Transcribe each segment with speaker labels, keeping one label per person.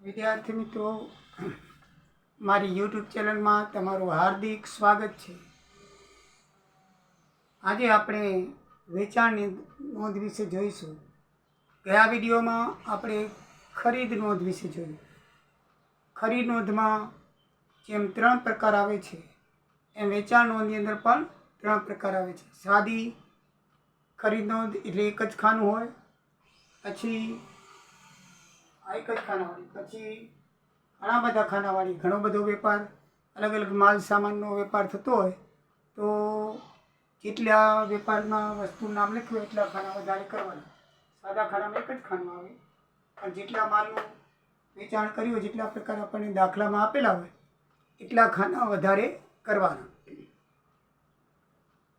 Speaker 1: વિદ્યાર્થી મિત્રો, મારી યુટ્યુબ ચેનલમાં તમારું હાર્દિક સ્વાગત છે. આજે આપણે વેચાણની નોંધ વિશે જોઈશું. ગયા વિડીયોમાં આપણે ખરીદ નોંધ વિશે જોયું. ખરીદ નોંધમાં જેમ 3 પ્રકાર આવે છે એમ વેચાણ નોંધની અંદર પણ 3 પ્રકાર આવે છે. સાદી ખરીદ નોંધ એટલે એક જ ખાનું હોય, પછી આ એક જ ખાનાવાળી, પછી ઘણા બધા ખાનાવાળી, ઘણો બધો વેપાર, અલગ અલગ માલ સામાનનો વેપાર થતો હોય તો જેટલા વેપારમાં વસ્તુનું નામ લખ્યું હોય એટલા ખાના વધારે કરવાના. સાદા ખાનામાં એક જ ખાનું આવે, પણ જેટલા માલનું વેચાણ કર્યું હોય, જેટલા પ્રકાર આપણને દાખલામાં આપેલા હોય એટલા ખાના વધારે કરવાના.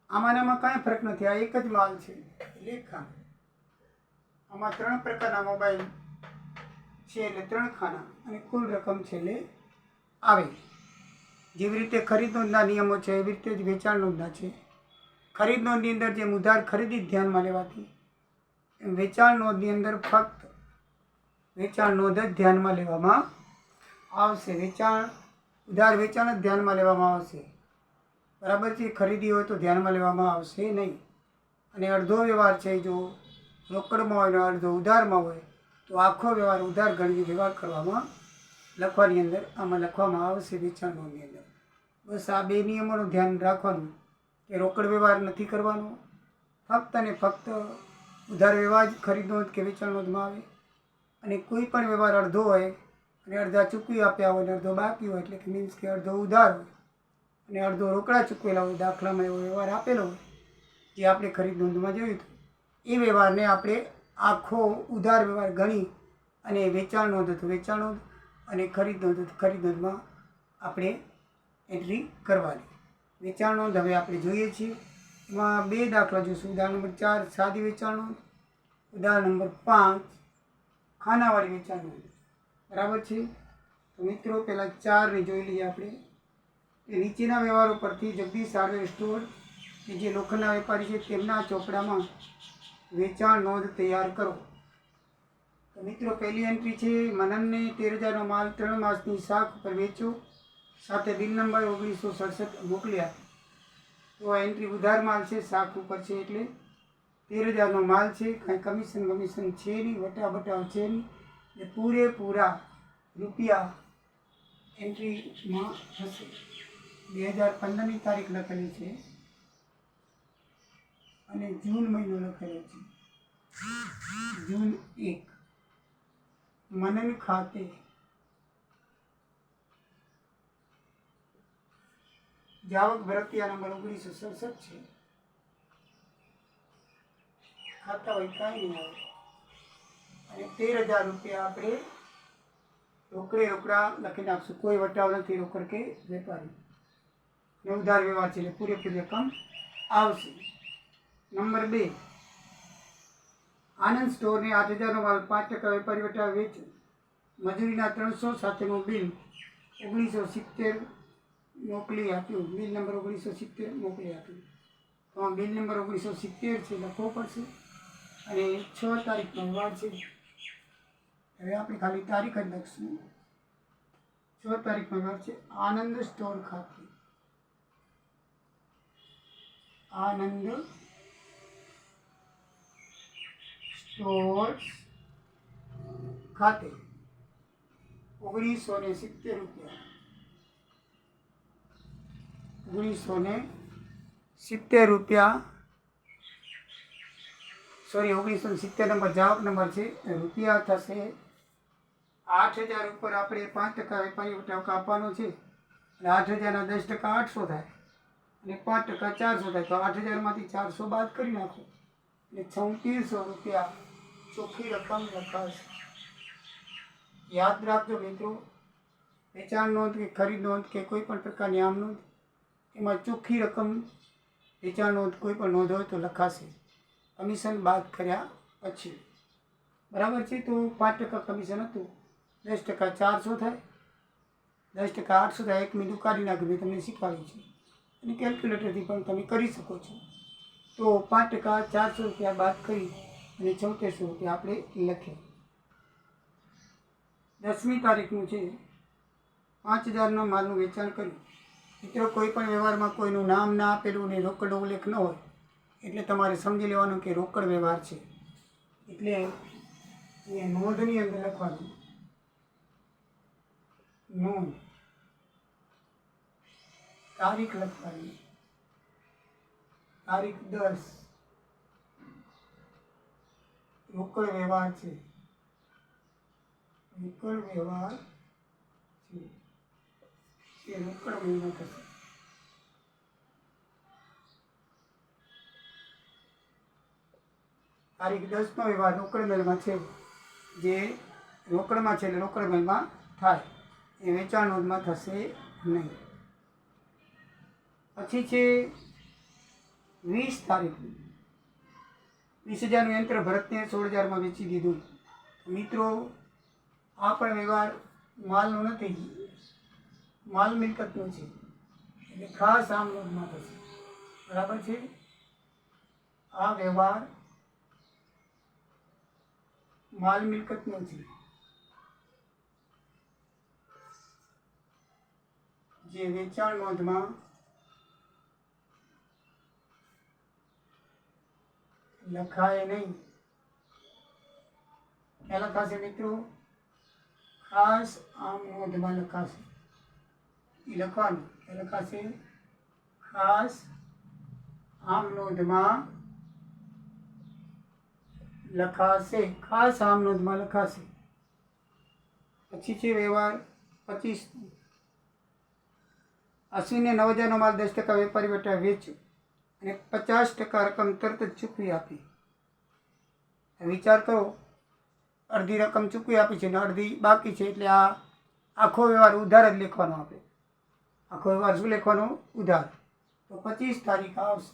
Speaker 1: આમાં કાંઈ ફરક નથી, આ એક જ માલ છે એટલે એક ખાનું. આમાં 3 પ્રકારના મોબાઈલ છે એટલે 3 ખાના અને કુલ રકમ છેલ્લે આવે. જેવી રીતે ખરીદ નોંધના નિયમો છે એવી રીતે જ વેચાણ નોંધના છે. ખરીદ નોંધની અંદર જેમ ઉધાર ખરીદી ધ્યાનમાં લેવાતી, એમ વેચાણ નોંધની અંદર ફક્ત વેચાણ નોંધ જ ધ્યાનમાં લેવામાં આવશે. ઉધાર વેચાણ જ ધ્યાનમાં લેવામાં આવશે. બરાબર છે. ખરીદી હોય તો ધ્યાનમાં લેવામાં આવશે નહીં. અને અડધો વ્યવહાર છે, જો રોકડમાં હોય ને અડધો ઉધારમાં હોય તો આખો વ્યવહાર ઉધાર ગણી વ્યવહાર કરવામાં લખવાની અંદર આમાં લખવામાં આવશે વેચાણ નોંધની અંદર. બસ આ 2 નિયમોનું ધ્યાન રાખવાનું કે રોકડ વ્યવહાર નથી કરવાનો, ફક્ત અને ફક્ત ઉધાર વ્યવહાર જ ખરીદ નોંધ કે વેચાણ નોંધમાં આવે. અને કોઈ પણ વ્યવહાર અડધો હોય અને અડધા ચૂકવી આપ્યા હોય અને અડધો બાકી હોય, એટલે કે મીન્સ કે અડધો ઉધાર હોય અને અડધો રોકડા ચૂકવેલા હોય, દાખલામાં એવો વ્યવહાર આપેલો હોય જે આપણે ખરીદ નોંધમાં જોયું હતું, એ વ્યવહારને આપણે આખો ઉધાર વ્યવહાર ગણી અને વેચાણ નોંધ હતું વેચાણ નોંધ અને ખરીદ નોંધ હતું ખરીદ નોંધમાં આપણે એન્ટ્રી કરવાની. વેચાણ નોંધ હવે આપણે જોઈએ છીએ. એમાં 2 દાખલા જોઈશું. ઉદાહરણ નંબર 4 સાદી વેચાણ નોંધ, ઉદાહરણ નંબર 5 ખાનાવાળી વેચાણ નોંધ. બરાબર છે. તો મિત્રો પહેલાં 4ને જોઈ લઈએ આપણે. એ નીચેના વ્યવહારો પરથી જગદીશ હાર્ડવેર સ્ટોર કે જે લોખંડના વેપારી છે તેમના ચોપડામાં વેચાણ નોંધ તૈયાર કરો. તો મિત્રો પહેલી એન્ટ્રી છે, મનનને 13,000નો માલ 3 માસની શાખ ઉપર વેચો, સાથે બિલ નંબર 1967 મોકલી આપો. તો આ એન્ટ્રી ઉધાર માલ છે, શાખ ઉપર છે એટલે 13,000નો માલ છે, કાંઈ કમિશન છે નહીં, વટાવ છે નહીં, એટલે પૂરેપૂરા રૂપિયા એન્ટ્રીમાં થશે. 2015ની તારીખ લખેલી છે અને જૂન મહિનો લખેલો છે. જૂન 1 મનન ખાતે જાવક ભરતિયા નંબર 1967 છે. ખાતા હોય કાંઈ નહીં આવે. અને 13,000 રૂપિયા આપણે રોકડા લખીને આપશું. કોઈ વટાવ નથી, રોકડ કે વેપારી ને ઉધાર વ્યવહાર છે એટલે પૂરેપૂરી રકમ આવશે. નંબર 2 આનંદ સ્ટોરને 8,000નો માલ 5% વેપારી વટાવે વેચો, મજૂરીના 300 સાથેનું બિલ 1970 મોકલી આપ્યું. બિલ નંબર 1970 મોકલી આપ્યું. તો આ બિલ નંબર 1970 છે લખવો પડશે અને 6 તારીખનો વ્યવહાર છે. હવે આપણે ખાલી તારીખ જ લખશું. 6 તારીખનો વ્યવહાર છે. આનંદ સ્ટોર ખાતે, આનંદ સ્ટોર્સ ખાતે 1970 રૂપિયા, 1970 રૂપિયા, સોરી 1970 નંબર જાવક નંબર છે. રૂપિયા થશે 8,000 ઉપર આપણે 5% વેપારી વટાવ આપવાનો છે અને 8,000ના 10% 800 થાય અને 5% 400 થાય. તો 8,000માંથી 400 બાદ કરી નાખો એટલે 3400 રૂપિયા ચોખ્ખી રકમ લખાશે. યાદ રાખજો મિત્રો, વેચાણ નોંધ કે ખરીદ નોંધ કે કોઈ પણ પ્રકારની આમ નોંધ, એમાં ચોખ્ખી રકમ વેચાણ નોંધ કોઈ પણ નોંધ હોય તો લખાશે કમિશન બાદ કર્યા પછી. બરાબર છે. તો 5% કમિશન હતું, 10% 400 થાય, 10% 800 થાય. 1 મિનિટ કાઢી નાખ્યું, મેં તમને શીખવાડ્યું છે અને કેલ્ક્યુલેટરથી પણ તમે કરી શકો છો. તો 5% 400 રૂપિયા બાદ કરી અને 3400 રૂપિયા આપણે લખીએ. 10મી તારીખનું છે 5000ના માલનું વેચાણ કર્યું. મિત્રો કોઈ પણ વ્યવહારમાં કોઈનું નામ ના આપેલું ને રોકડ ઉલ્લેખ ન હોય એટલે તમારે સમજી લેવાનું કે રોકડ વ્યવહાર છે. એટલે એ નોંધની અંદર લખવાનું નોંધ, તારીખ લખવાની, તારીખ 10, રોકડ વ્યવહાર છે, રોકડ વ્યવહાર છે, એ રોકડ મહિનો થશે. તારીખ 10નો વ્યવહાર રોકડ મેળમાં છે, જે રોકડમાં છે એટલે રોકડ મેળમાં થાય, એ વેચાણ નોંધમાં થશે નહીં. પછી છે 20 તારીખ, 20,000નું યંત્ર ભરતને 16,000માં વેચી દીધું. મિત્રો આ પણ વ્યવહાર માલનો નથી, માલ મિલકતનો છે એટલે ખાસ આમ નોંધમાં થશે. બરાબર છે. આ વ્યવહાર માલ મિલકતનો છે, જે વેચાણ નોંધમાં લખાય નહીં. ક્યાં લખાશે મિત્રો? ખાસ આમ નોંધમાં લખાશે. એ લખવાનું ક્યાં લખાશે? ખાસ આમ નોંધમાં લખાશે. ખાસ આમ નોંધમાં લખાશે. પછી છે વ્યવહાર 25. અશ્વિને 9,000નો માલ 10% વેપારી વેટા વેચ્યો અને 50% રકમ તરત જ ચૂકવી આપી. વિચાર કરો, અડધી રકમ ચૂકવી આપી છે ને અડધી બાકી છે, એટલે આ આખો વ્યવહાર ઉધાર જ લખવાનો. આપણે આખો વ્યવહાર શું લખવાનો? ઉધાર. તો 25 તારીખ આવશે.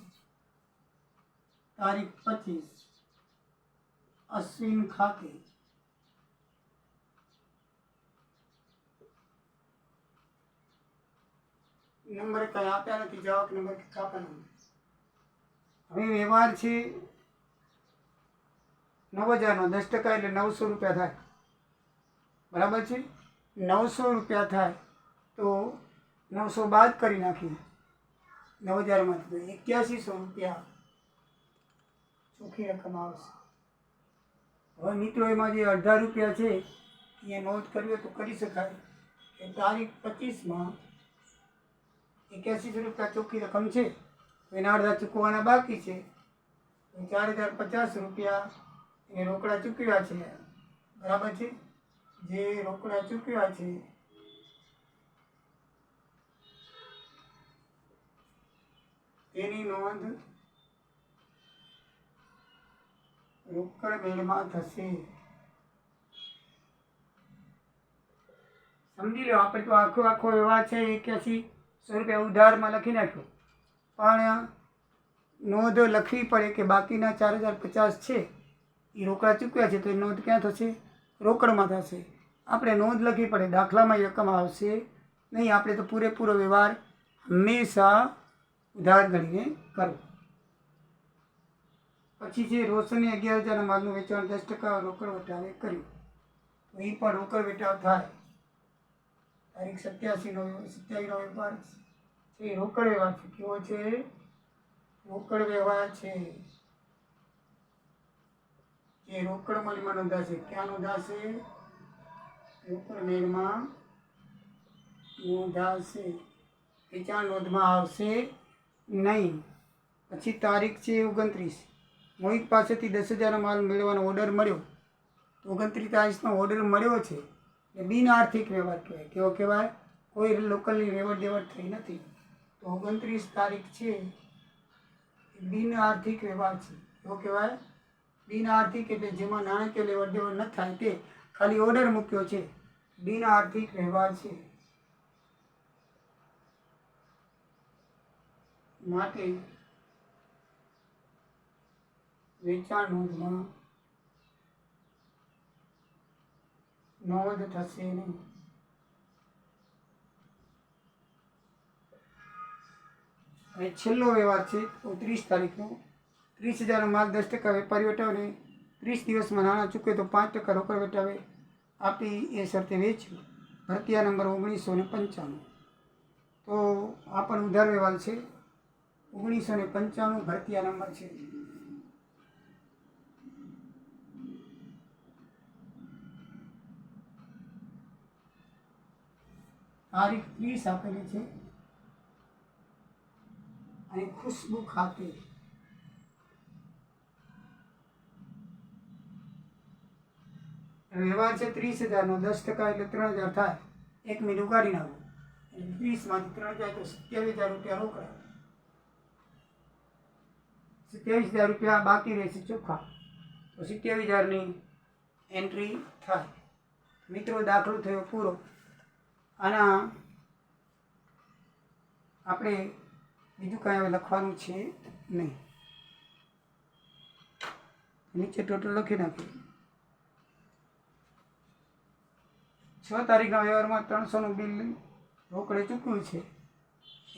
Speaker 1: તારીખ 25 અશ્વિન ખાતે નંબર કંઈ આપ્યા નથી, જવાબ નંબર કાપવાનો. હવે વ્યવહાર છે 9,000નો 10% એટલે 900 રૂપિયા થાય. બરાબર છે. 900 રૂપિયા થાય તો 900 બાદ કરી નાખીએ 9,000માંથી, તો 8100 રૂપિયા ચોખ્ખી રકમ આવશે. હવે મિત્રો એમાં જે અડધા રૂપિયા છે એ નોંધ કરવી હોય તો કરી શકાય. એ તારીખ 25માં 8100 રૂપિયા ચોખ્ખી રકમ છે, એના અડધા ચૂકવવાના બાકી છે, 4,050 રૂપિયા એ રોકડા ચૂકવ્યા છે. બરાબર છે. જે રોકડા ચૂકવ્યા છે તેની નોંધ રોકડ મેળમાં થશે. સમજી લો, આપણે તો આખો વ્યવહાર છે 8100 રૂપિયા ઉધારમાં લખી નાખ્યો, પણ નોંધ લખવી પડે કે બાકીના 4,050 છે એ રોકડા ચૂક્યા છે, તો એ નોંધ ક્યાં થશે? રોકડમાં થશે. આપણે નોંધ લખવી પડે, દાખલામાં રકમ આવશે નહીં. આપણે તો પૂરેપૂરો વ્યવહાર હંમેશા ઉધાર ગણીને કરવો. પછી છે રોશને 11,000ના માલનું વેચાણ 10% રોકડ વટાવે કર્યું. તો એ પણ રોકડ વેચાણ થાય. તારીખ 27નો વેપાર છે, રોકડ વ્યવહાર છે. કેવો છે? રોકડ વ્યવહાર છે, જે રોકડ મળીમાં નોંધાશે. ક્યાં નોંધાશે? રોકડ મેળમાં નોંધાશે, વેચાણ નોંધમાં આવશે નહીં. પછી તારીખ છે 29. મોહિત પાસેથી 10,000નો માલ મેળવવાનો ઓર્ડર મળ્યો. 29 તારીખનો ઓર્ડર મળ્યો છે એ બિન આર્થિક વ્યવહાર કહેવાય. કેવો કહેવાય? કોઈ લોકલની લેવડ દેવડ થઈ નથી. તો 29 તારીખ છે એ બિન આર્થિક વ્યવહાર છે. કેવો કહેવાય? બિન આર્થિક એટલે જેમાં નાણાકીય લેવડ દેવડ ન થાય, તે ખાલી ઓર્ડર મૂક્યો છે, બિન આર્થિક વ્યવહાર છે. માટે વેચાણ નોંધમાં નોંધ થશે નહીં. હવે છેલ્લો વ્યવહાર છે 30 તારીખનો. 30,000નો માલ 10% વેપારી વટાવે, 30 દિવસમાં નાણાં ચૂકવે તો 5% રોકડ વટાવે આપી એ શરતે વેચ્યું. ભરતીયા નંબર 1995. તો આ પણ ઉધાર વ્યવહાર છે. 1995 ભરતીયા નંબર છે. તારીખ 30 આપેલી છે અને ખુશ્બુ ખાતે. વ્યવહાર છે 30,000નો. 10% એટલે 3,000 થાય. 1 મિનિટ ઉગાડી નાખો એટલે 30માંથી 3 જાય તો 27,000 રૂપિયા રોકડા. 27,000 રૂપિયા બાકી રહેશે ચોખ્ખા. તો 27,000ની એન્ટ્રી થાય. મિત્રો, દાખલો થયો પૂરો. આના આપણે બીજું કાંઈ હવે લખવાનું છે નહીં. નીચે ટોટલ લખી નાખીએ. 6 તારીખના વ્યવહારમાં 300નું બિલ રોકડે ચૂકવ્યું છે.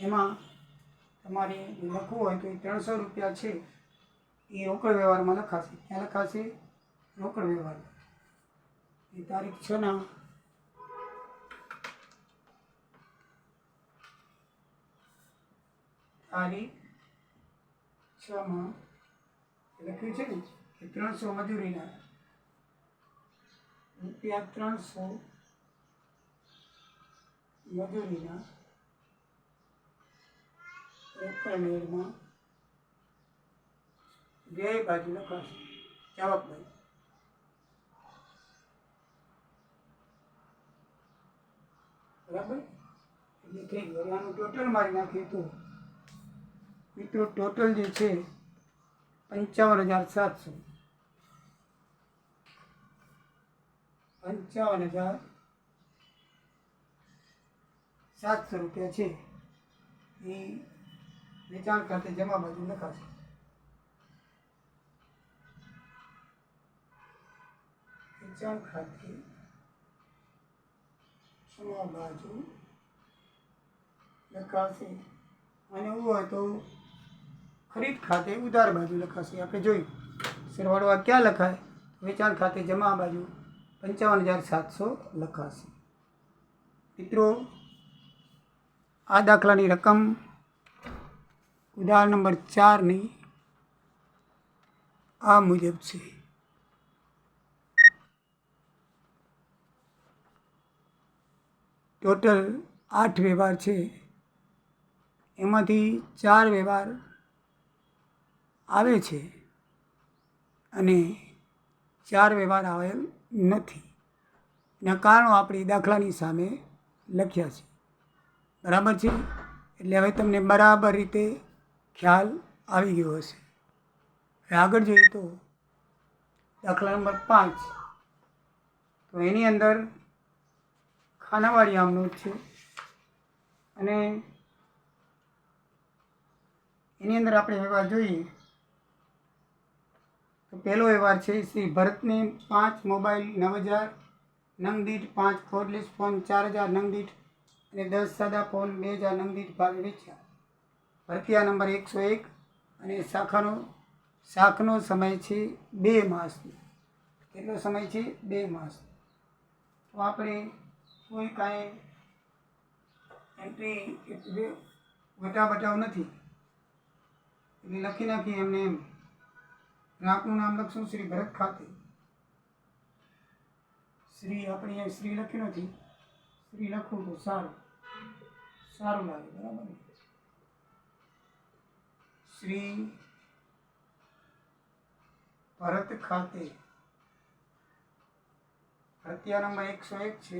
Speaker 1: એમાં તમારે લખવું હોય તો એ 300 રૂપિયા છે એ રોકડ વ્યવહારમાં લખાશે. ક્યાં લખાશે? રોકડ વ્યવહાર. એ તારીખ 6ના તારીખ 6માં લખ્યું છે ને કે 300 મજૂરીના રૂપિયા 300 મજૂરીના રોકડ મેળમાં વ્યય બાજુ લખાશે. જવાબભાઈ બરાબર. એટલે થઈ ગયું. આનું ટોટલ મારી નાખીએ તો મિત્રો ટોટલ જે છે 55,700. 55,700 રૂપિયા છે એ વેચાણ ખાતે જમા બાજુ લખાશે. વેચાણ ખાતે જમા બાજુ લખાશે. અને એવું હોય તો ખરીદ ખાતે ઉધાર બાજુ લખાશે. આપણે જોયું સરવાળો આ ક્યાં લખાય? વેચાણ ખાતે જમા બાજુ 55,700 લખાશે. મિત્રો, આ દાખલાની રકમ ઉદાહરણ નંબર 4ની આ મુજબ છે. ટોટલ 8 વ્યવહાર છે. એમાંથી 4 વ્યવહાર આવે છે અને 4 વ્યવહાર આવેલ નથી. એના કારણો આપણી દાખલાની સામે લખ્યા છે. બરાબર છે. એટલે હવે તમને બરાબર રીતે ખ્યાલ આવી ગયો હશે. હવે આગળ જોઈએ તો દાખલા નંબર 5. તો એની અંદર ખાનાવાળી આમ નોટ છે અને એની અંદર આપણે વ્યવહાર જોઈએ તો પહેલો વ્યવહાર છે શ્રી ભરતને 5 મોબાઈલ 9,000 નંગ દીઠ, 5 કોર્ડલેસ ફોન 4,000 નંગ દીઠ અને 10 સાદા ફોન 2,000 નંગ દીઠ ભાવે વેચ્યા. ભરતીયા નંબર 101 અને શાખનો સમય છે 2 માસનો. કેટલો સમય છે? 2 માસ. તો આપણે કોઈ કાંઈ એન્ટ્રી વટાવ નથી એટલે લખી નાખીએ એમને એમ. ગ્રાહકનું નામ લખશું શ્રી ભરત ખાતે. શ્રી આપણે અહીંયા શ્રી લખ્યું નથી. શ્રી લખવું તો સારું લાગે. બરાબર. શ્રી ભરત ખાતે. ભરતીયા નંબર 101 છે.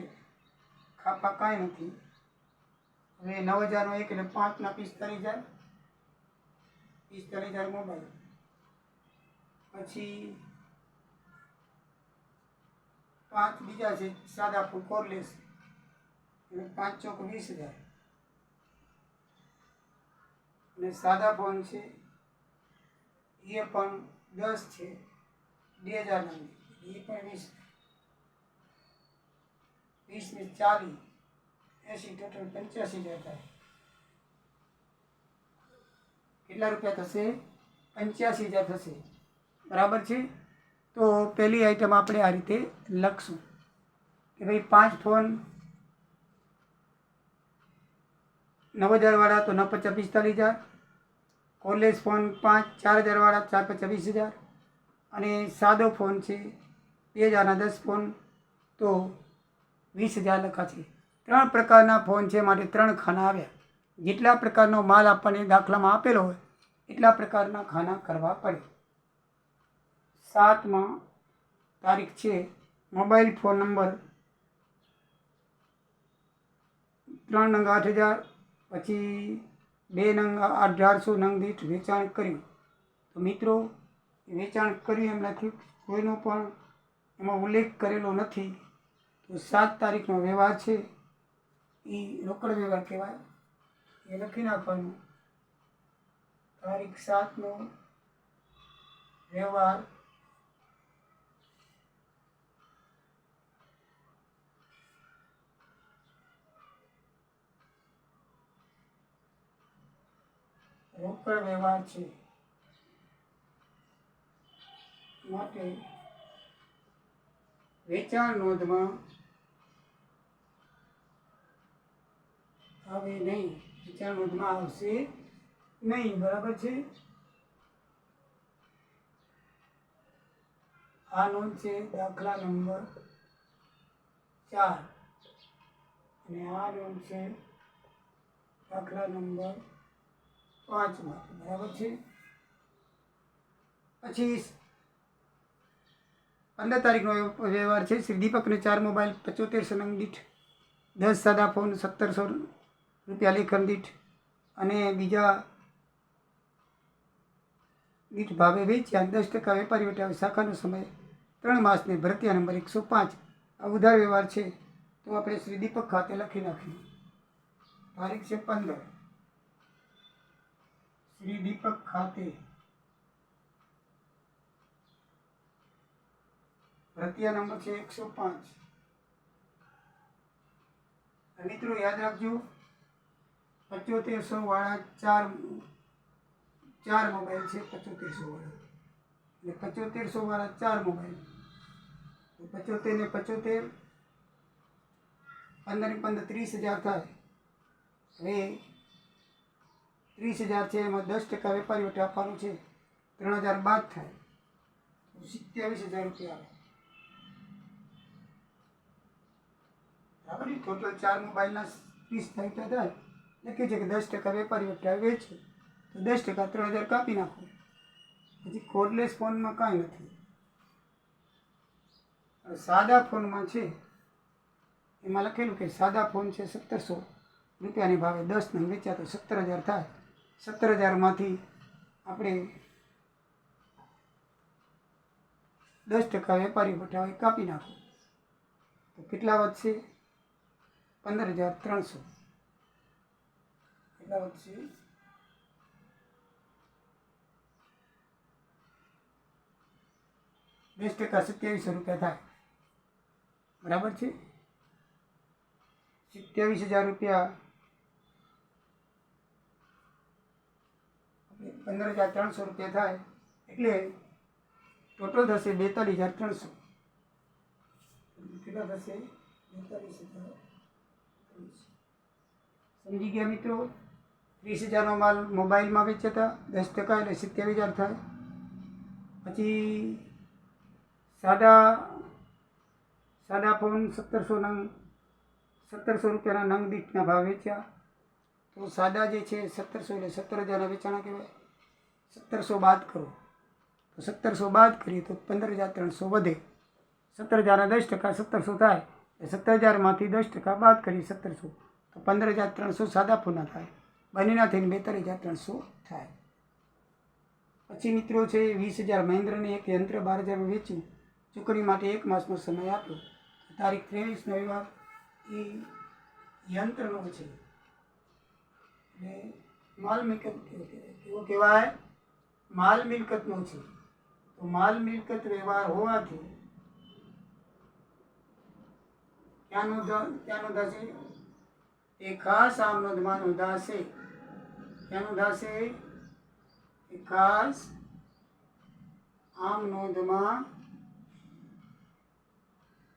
Speaker 1: ખાપા કાંઈ નથી. હવે 9,000નો 1 એટલે 5ના 45,000. 45,000 મોબાઈલ. પછી 5 બીજા છે સાદા ફૂલ કોર્ડલેસ એટલે 5 ચોક 20,000. અને સાદા ફોન છે એ પણ 10 છે 2,000 ના એ પણ 20 ને 40 80 ટોટલ 85,000 થાય. કેટલા રૂપિયા થશે? 85,000 થશે. બરાબર છે. તો પહેલી આઈટમ આપણે આ રીતે લખશું. કે ભાઈ 5 ફોન 9,000 વાળા તો 9 × 45,000, કોર્ડલેસ ફોન 4,000 વાળા 4 × 20,000, અને સાદો ફોન છે 2,000ના 10 ફોન તો 20,000 લખા છે. 3 પ્રકારના ફોન છે, માટે 3 ખાના આવ્યા. જેટલા પ્રકારનો માલ આપણને દાખલામાં આપેલો હોય એટલા પ્રકારના ખાના કરવા પડે. 7માં તારીખ છે મોબાઈલ ફોન નંબર 3 નંગ 8,000, પછી 2 નંગ 1,800 નંગ દીઠ વેચાણ કર્યું. તો મિત્રો વેચાણ કર્યું એમ નથી, કોઈનો પણ એમાં ઉલ્લેખ કરેલો નથી. તો 7 તારીખનો વ્યવહાર છે એ રોકડ વ્યવહાર કહેવાય. એ લખી નાખવાનું. તારીખ 7નો વ્યવહાર રોકડ વ્યવહાર છે, માટે વેચાણ નોંધમાં આવે નહીં. વેચાણ નોંધમાં આવશે નહીં. બરાબર છે. આ નોંધ છે દાખલા નંબર 4, અને આ નોંધ છે દાખલા નંબર 5 માટે. બરાબર છે. પછી 15 તારીખનો વ્યવહાર છે. શ્રી દીપકને 4 મોબાઈલ 7500 નંગ દીઠ 10 સાદા ફોન 1,700 રૂપિયા લેખન દીઠ અને બીજા દીઠ ભાવે વેચ્યા. 10% વેપારી વટાવે. શાખાનો સમય 3 માસને. ભરતીયા નંબર 105. આ ઉધાર વ્યવહાર છે, તો આપણે શ્રી દીપક ખાતે લખી નાખીએ. તારીખ છે 15. શ્રી દીપક ખાતે ભરતીયા નંબર છે 105. મિત્રો યાદ રાખજો, 7500 વાળા 4 મોબાઈલ છે. 7500 વાળા એટલે 7500 વાળા 4 મોબાઈલ. 75 ને 75, 15 ને 15 30,000 થાય. હવે 30,000 છે, એમાં 10% વેપારી વટે આપવાનું છે. 3,000 બાદ થાય તો 27,000 રૂપિયા આવે. બરાબર. ટોટલ 4 મોબાઈલના 30,000 રૂપિયા થાય. લખ્યું છે કે 10% વેપારી વટે વેચે તો 10% 3,000 કાપી નાખો. પછી કોર્ડલેસ ફોનમાં કાંઈ નથી. સાદા ફોનમાં છે એમાં લખેલું કે સાદા ફોન છે 1,700 રૂપિયાની ભાવે 10 નંગ વેચ્યા તો 17,000 થાય. 17,000માંથી આપણે 10% વેપારી વટાવે કાપી નાખો તો કેટલા વધશે? 15,300. કેટલા વધશે? 20% 27,000 રૂપિયા થાય. બરાબર છે. 27,000 રૂપિયા 15,300 રૂપિયા થાય એટલે ટોટલ થશે 42,300. કેટલા થશે? 42,300. સમજી ગયા મિત્રો? 30,000નો માલ મોબાઈલમાં વેચ્યા હતા, 10% એટલે 27,000 થાય. પછી સાદા ફોન 1,700 નંગ 1,700 રૂપિયાના નંગ દીઠના ભાવ વેચ્યા તો સાદા જે છે 1,700 એટલે 17,000ના વેચાણા કહેવાય. 1,700 બાદ કરો તો 1,700 બાદ કરીએ તો 15,300 વધે. 17,000ના 10% 1,700 થાય. 17,000માંથી 10% બાદ કરીએ 1,700 તો 15,300 સાદા ફોનના થાય. બંનેના થઈને 42,300 થાય. પછી મિત્રો છે 20,000 મહેન્દ્રને એક યંત્ર 12,000માં વેચ્યું. ચૂકવણી માટે 1 માસનો સમય આપ્યો. તારીખ 23નો વ્યવહાર એ યંત્રનો છે. એટલે માલ મિલકત કેવો કહેવાય? માલ મિલકતનો છે. તો માલ મિલકત વ્યવહાર હોવાથી ક્યાં નોંધાશે? એ ખાસ આમ નોંધમાં નોંધાશે. ક્યાં નોંધાશે? એ ખાસ આમ નોંધમાં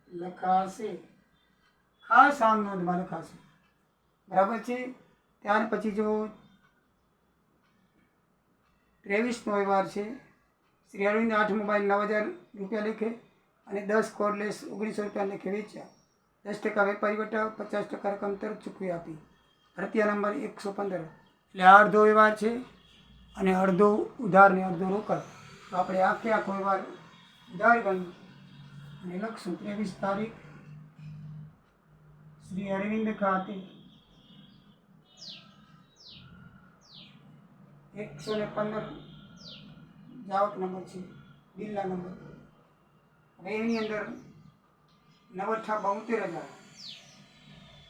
Speaker 1: લખાશે. ખાસ આમ નોંધમાં લખાશે. બરાબર છે. ત્યાર પછી જો 23નો વ્યવહાર છે. શ્રી અરવિંદ 8 મોબાઈલ 9,000 રૂપિયા લેખે અને 10 કોર્ડલેસ 1900 રૂપિયા લેખે વેચ્યા. 10% વેપારી વટાવ, 50% રકમ તરત ચૂકવી આપી. ભારતીય નંબર 115. એટલે આ અડધો વ્યવહાર છે અને અડધો ઉધાર ને અડધો રોકડ. તો આપણે આખો વ્યવહાર ઉધાર ગણી અને લખશું. 23 તારીખ શ્રી અરવિંદ ખાતે 115 જાવક નંબર છે, બિલના નંબર. હવે એની અંદર 9,72,000.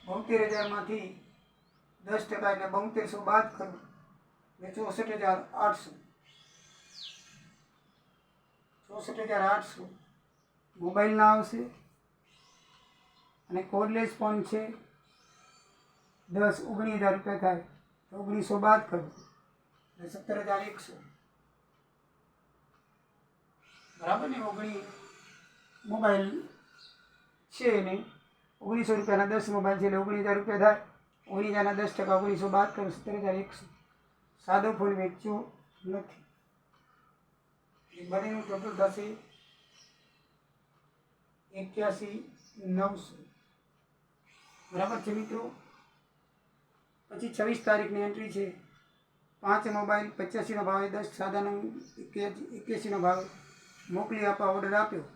Speaker 1: 72,000માંથી 10% એટલે 7200 બાદ કરો એટલે 64,800. 64,800 મોબાઈલના આવશે અને કોર્ડલેસ ફોન છે 19,000 રૂપિયા થાય તો 1900 બાદ કરો એટલે 17,100. બરાબર ને. મોબાઈલ છે ને 1900 રૂપિયાના 10 મોબાઈલ છે એટલે 19,000 રૂપિયા થાય. 19,000ના 10% 1900 બાદ કરો 17,100. સાદો ફોન વેચ્યો નથી. બંનેનું ટોટલ થશે 81,900. બરાબર છે મિત્રો. પછી 26 તારીખની એન્ટ્રી છે. 5 મોબાઈલ 85નો ભાવે, 10 સાદા નંગ 81નો ભાવે મોકલી આપવા ઓર્ડર આપ્યો.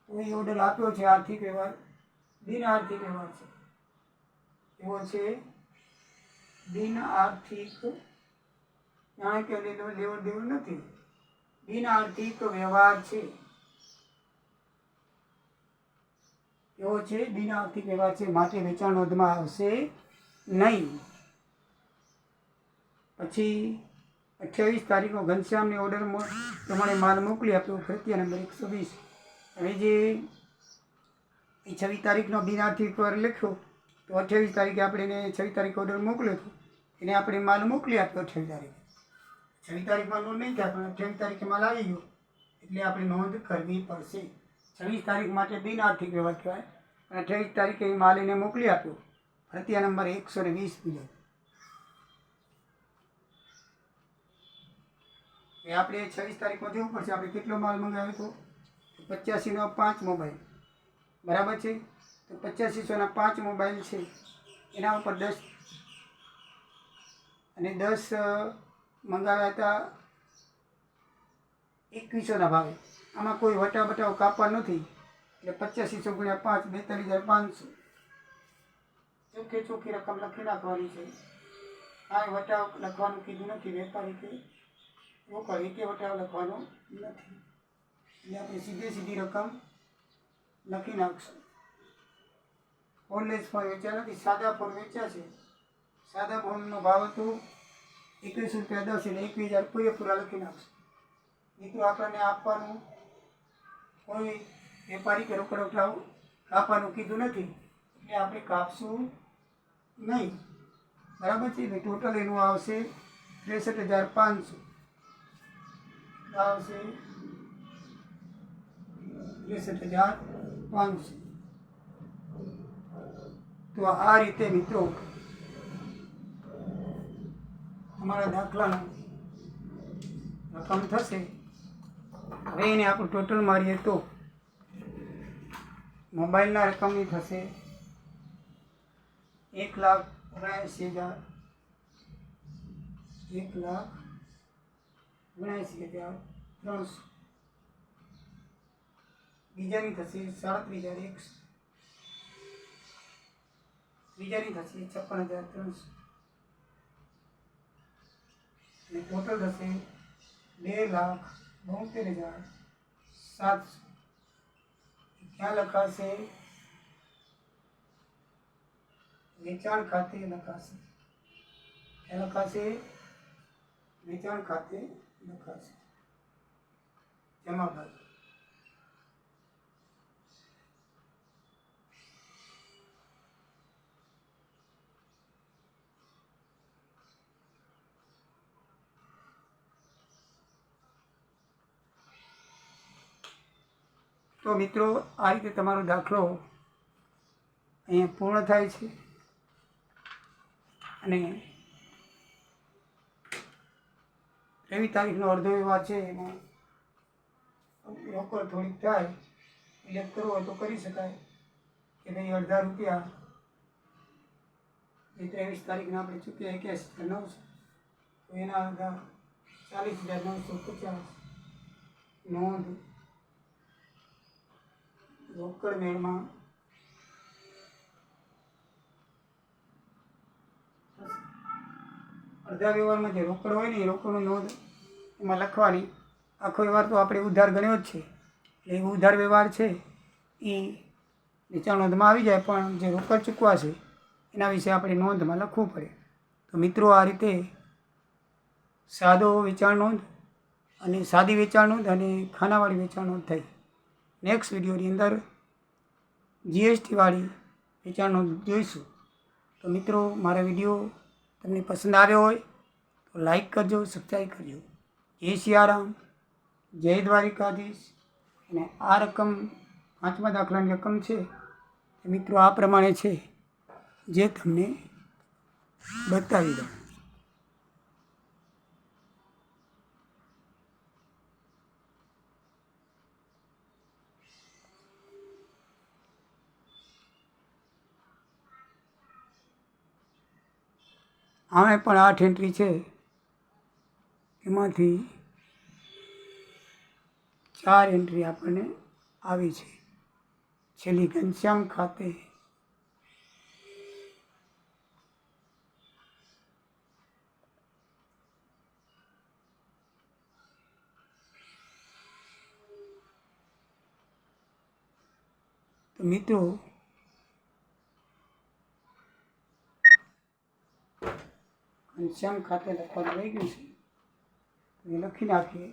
Speaker 1: તો એ ઓર્ડર આપ્યો છે આર્થિક વ્યવહાર, બિન આર્થિક વ્યવહાર છે. એવો છે બિન આર્થિક, જાણે કે લેવડ દેવડ નથી, બિન આર્થિક વ્યવહાર છે. એવો છે બિન આર્થિક વ્યવહાર છે, માટે વેચાણ નોંધમાં આવશે નહીં. પછી 28 તારીખનો ઘનશ્યામને ઓર્ડર પ્રમાણે માલ મોકલી આપ્યો. ભારતીય નંબર 120. હવે જે 26 તારીખનો બિન આર્થિક વ્યવહાર લખ્યો તો 28 તારીખે આપણે એને 26 તારીખે ઓર્ડર મોકલ્યો હતો એને આપણે માલ મોકલી આપ્યો. 28 તારીખે 26 તારીખમાં નોંધ નહીં થાય પણ 28 તારીખે માલ આવી ગયો એટલે આપણે નોંધ કરવી પડશે. 26 તારીખ માટે બિન આર્થિક વ્યવહાર કહેવાય અને 28 તારીખે એ માલ એને મોકલી આપ્યો. ભારતીય નંબર 120 બીજો. એ આપણે 26 તારીખમાં જોવું પડશે આપણે કેટલો માલ મંગાવ્યો હતો. 85નો 5 મોબાઈલ. બરાબર છે. તો 8500ના 5 મોબાઈલ છે એના ઉપર 10 અને 10 મંગાવ્યા હતા 2100ના ભાવે. આમાં કોઈ વટાવ બટાવ કાપવા નથી એટલે 8500 ગુણ્યા 5 42,500. ચોખ્ખી રકમ લખી નાખવાની છે. કાંઈ વટાવ લખવાનું કીધું નથી વેપારી કે રોકડ, એકે વટાવ લખવાનો નથી એટલે આપણે સીધી રકમ લખી નાખશું. કોર્ડલેસ ફોન વેચ્યા નથી, સાદા ફોન વેચ્યા છે. સાદા ફોનનો ભાવ હતો 21 રૂપિયા 10 એટલે 21,000 પૂરેપૂરા લખી નાખશું. મિત્રો આપણને આપવાનું કોઈ વેપારી કે રોકડ વટાવ કાપવાનું કીધું નથી એટલે આપણે કાપશું નહીં. બરાબર છે. ટોટલ એનું આવશે 63,500. આવશે 63,500. તો આ રીતે મિત્રો અમારા દાખલાનો રકમ થશે. હવે એને આપણું ટોટલ મારીએ તો મોબાઈલના રકમની થશે 1,79,000. 1,79,300. બીજાની થશે 37,100. ત્રીજાની થશે 56,300 અને ટોટલ થશે 2,72,700. ક્યાં લખાશે? વેચાણ ખાતે લખાશે. ક્યાં લખાશે? વેચાણ ખાતે લખાશે. જમા બાજુ. તો મિત્રો આ રીતે તમારો દાખલો અહીંયા પૂર્ણ થાય છે અને 23 તારીખનો અડધો વ્યવહાર છે એમાં રોકડ થોડીક થાય ઇલેક્ટ કરવો હોય તો કરી શકાય કે ભાઈ અડધા રૂપિયા એ 23 તારીખના આપણે ચૂક્યા 81,900 તો એના અડધા 40,950 નોંધ રોકડ મેળમાં અડધા વ્યવહારમાં જે રોકડ હોય ને એ રોકડની નોંધ એમાં લખવાની. આખો વ્યવહાર તો આપણે ઉધાર ગણ્યો જ છે એટલે એ ઉધાર વ્યવહાર છે એ વેચાણ નોંધમાં આવી જાય, પણ જે રોકડ ચૂકવાશે એના વિશે આપણે નોંધમાં લખવું પડે. તો મિત્રો આ રીતે સાદો વેચાણ નોંધ અને સાદી વેચાણ નોંધ અને ખાનાવાળી વેચાણ નોંધ થઈ. નેક્સ્ટ વિડીયોની અંદર જીએસટીવાળી વેચાણ નોંધ જોઈશું. તો મિત્રો મારા વિડીયો તમને પસંદ આવ્યો હોય તો લાઈક કરજો, સબસ્ક્રાઈબ કરજો. જય સિયારામ, જય દ્વારિકાધીશ. અને આ રકમ 5મા દાખલાની રકમ છે એ મિત્રો આ પ્રમાણે છે જે તમને બતાવી દઉં. આમે પણ 8 એન્ટ્રી છે, એમાંથી 4 એન્ટ્રી આપણને આવી છે. છેલ્લી ઘનશ્યામ ખાતે તો મિત્રો ઘનશ્યામ ખાતે લખવાનું રહી ગયું છે, એ લખી નાખીએ.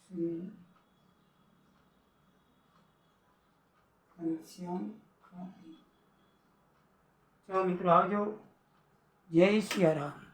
Speaker 1: શ્રી ઘનશ્યામ ખાતે. ચાલો મિત્રો આવજો. જય સિયારામ.